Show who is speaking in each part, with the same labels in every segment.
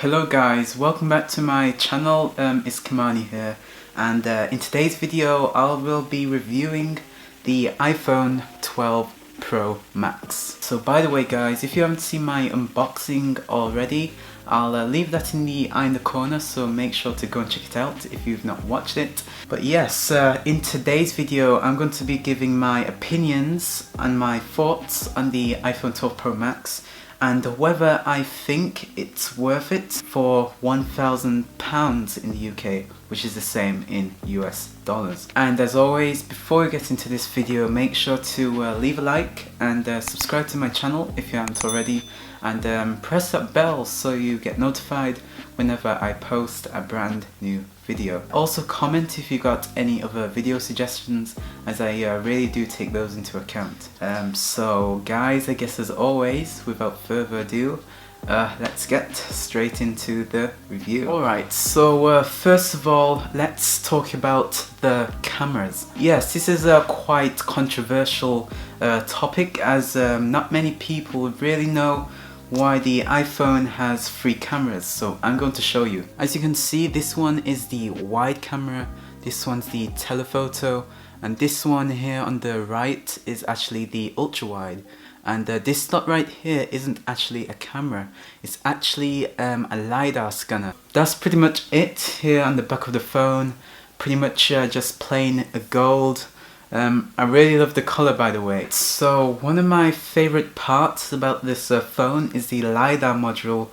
Speaker 1: Hello guys, welcome back to my channel. It's Khemani here, and in today's video I will be reviewing the iPhone 12 Pro Max. So by the way guys, if you haven't seen my unboxing already, I'll leave that in the eye in the corner, so make sure to go and check it out if you've not watched it. But yes, in today's video I'm going to be giving my opinions and my thoughts on the iPhone 12 Pro Max and whether I think it's worth it for £1,000 in the UK, which is the same in US dollars. And as always, before we get into this video, make sure to leave a like and subscribe to my channel if you haven't already, and press that bell so you get notified whenever I post a brand new video. Also comment if you got any other video suggestions, as I really do take those into account. So guys, I guess as always, without further ado, let's get straight into the review. Alright, so first of all, let's talk about the cameras. Yes, this is a quite controversial topic, as not many people really know why the iPhone has 3 cameras, so I'm going to show you. As you can see, this one is the wide camera, this one's the telephoto, and this one here on the right is actually the ultra wide. And this dot right here isn't actually a camera, it's actually a LiDAR scanner. That's pretty much it here on the back of the phone, pretty much just plain gold. I really love the color, by the way. So one of my favorite parts about this phone is the LiDAR module,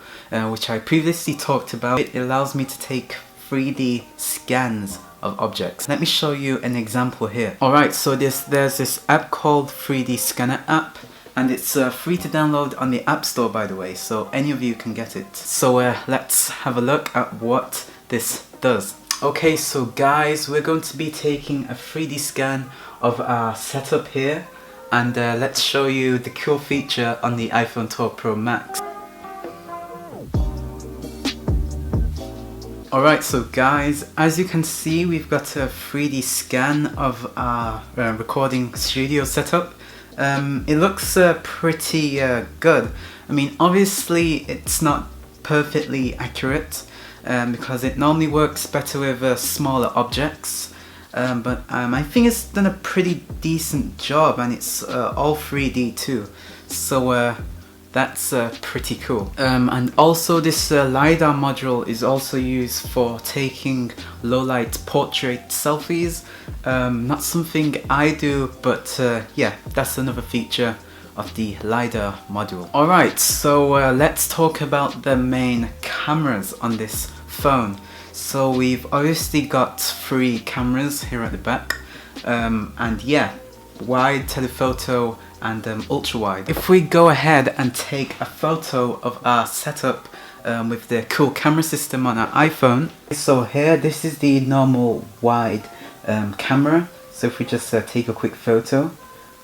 Speaker 1: which I previously talked about. It allows me to take 3D scans of objects. Let me show you an example here. Alright, so there's this app called 3D Scanner app, and it's free to download on the App Store, by the way, so any of you can get it. So let's have a look at what this does. Okay, so guys, we're going to be taking a 3D scan of our setup here, and let's show you the cool feature on the iPhone 12 Pro Max. Alright, so guys, as you can see, we've got a 3D scan of our recording studio setup. It looks pretty good. I mean, obviously it's not perfectly accurate, because it normally works better with smaller objects, but I think it's done a pretty decent job, and it's all 3D too, so that's pretty cool. And also this LiDAR module is also used for taking low light portrait selfies. Not something I do, but yeah, that's another feature of the LiDAR module. Alright, so let's talk about the main cameras on this phone. So we've obviously got 3 cameras here at the back, and yeah, wide, telephoto, and ultra wide. If we go ahead and take a photo of our setup with the cool camera system on our iPhone, so here, this is the normal wide camera. So if we just take a quick photo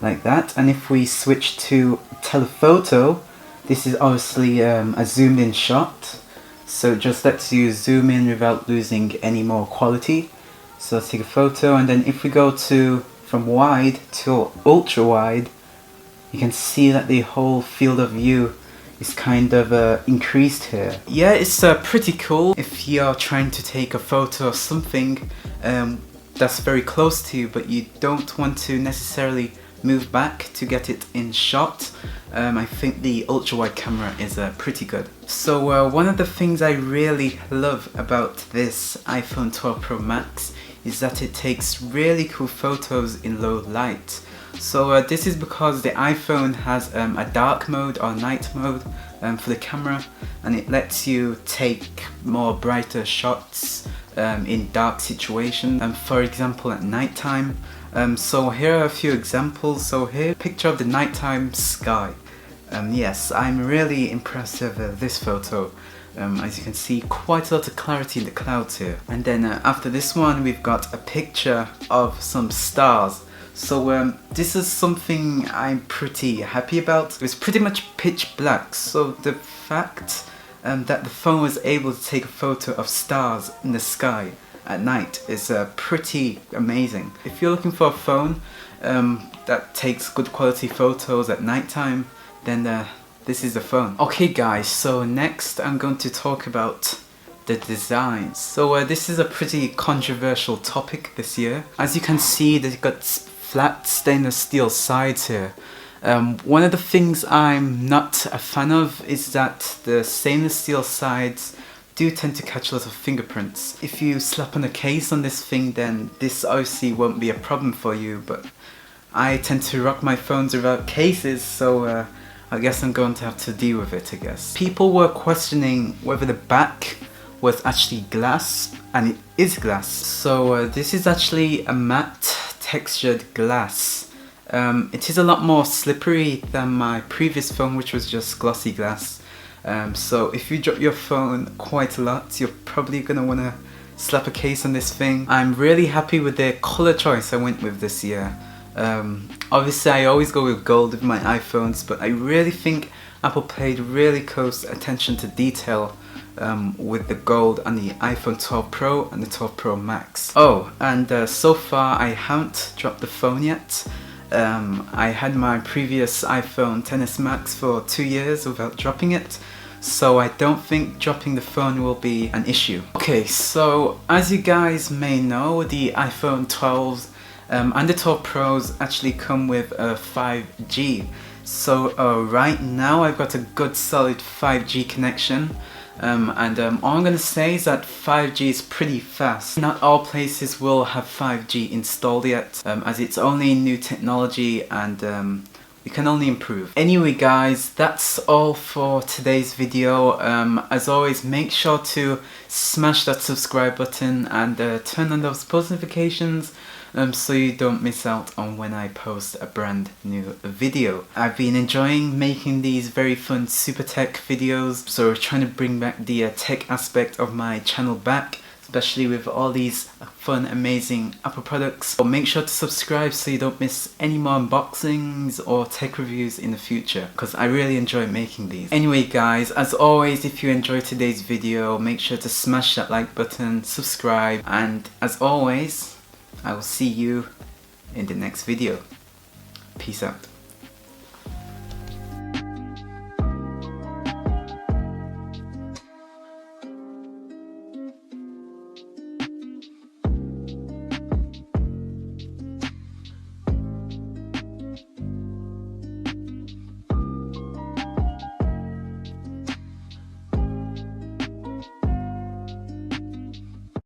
Speaker 1: like that, and if we switch to telephoto, this is obviously a zoomed in shot, so it just lets you zoom in without losing any more quality. So let's take a photo, and then if we go to from wide to ultra wide, you can see that the whole field of view is kind of increased here. Yeah, it's pretty cool if you're trying to take a photo of something that's very close to you, but you don't want to necessarily move back to get it in shot. I think the ultra wide camera is pretty good. So one of the things I really love about this iPhone 12 Pro Max is that it takes really cool photos in low light. So this is because the iPhone has a dark mode or night mode for the camera, and it lets you take more brighter shots in dark situations, for example at nighttime. So here are a few examples. So here, picture of the nighttime sky. Yes, I'm really impressed with this photo. As you can see, quite a lot of clarity in the clouds here. And then after this one, we've got a picture of some stars. So this is something I'm pretty happy about. It's pretty much pitch black, so the fact that the phone was able to take a photo of stars in the sky at night is pretty amazing. If you're looking for a phone that takes good quality photos at nighttime, then this is the phone. Okay guys, so next I'm going to talk about the design. So this is a pretty controversial topic this year. As you can see, they've got flat stainless steel sides here. One of the things I'm not a fan of is that the stainless steel sides do tend to catch a lot of fingerprints. If you slap on a case on this thing, then this obviously won't be a problem for you, but I tend to rock my phones without cases, so I guess I'm going to have to deal with it, I guess. People were questioning whether the back was actually glass, and it is glass. So this is actually a matte textured glass. It is a lot more slippery than my previous phone, which was just glossy glass. So if you drop your phone quite a lot, you're probably gonna wanna slap a case on this thing. I'm really happy with the color choice I went with this year. Obviously I always go with gold with my iPhones, but I really think Apple paid really close attention to detail with the gold on the iPhone 12 Pro and the 12 Pro Max. Oh, and so far I haven't dropped the phone yet. I had my previous iPhone XS Max for 2 years without dropping it, so I don't think dropping the phone will be an issue. Okay, so as you guys may know, the iPhone 12s and the 12 Pros actually come with a 5G. So right now I've got a good solid 5G connection. All I'm gonna say is that 5G is pretty fast. Not all places will have 5G installed yet, as it's only new technology and we can only improve. Anyway guys, that's all for today's video. As always, make sure to smash that subscribe button and turn on those post notifications so you don't miss out on when I post a brand new video. I've been enjoying making these very fun super tech videos, so we're trying to bring back the tech aspect of my channel back, especially with all these fun, amazing Apple products. So make sure to subscribe so you don't miss any more unboxings or tech reviews in the future, because I really enjoy making these. Anyway guys, as always, if you enjoyed today's video, make sure to smash that like button, subscribe, and as always, I will see you in the next video. Peace out.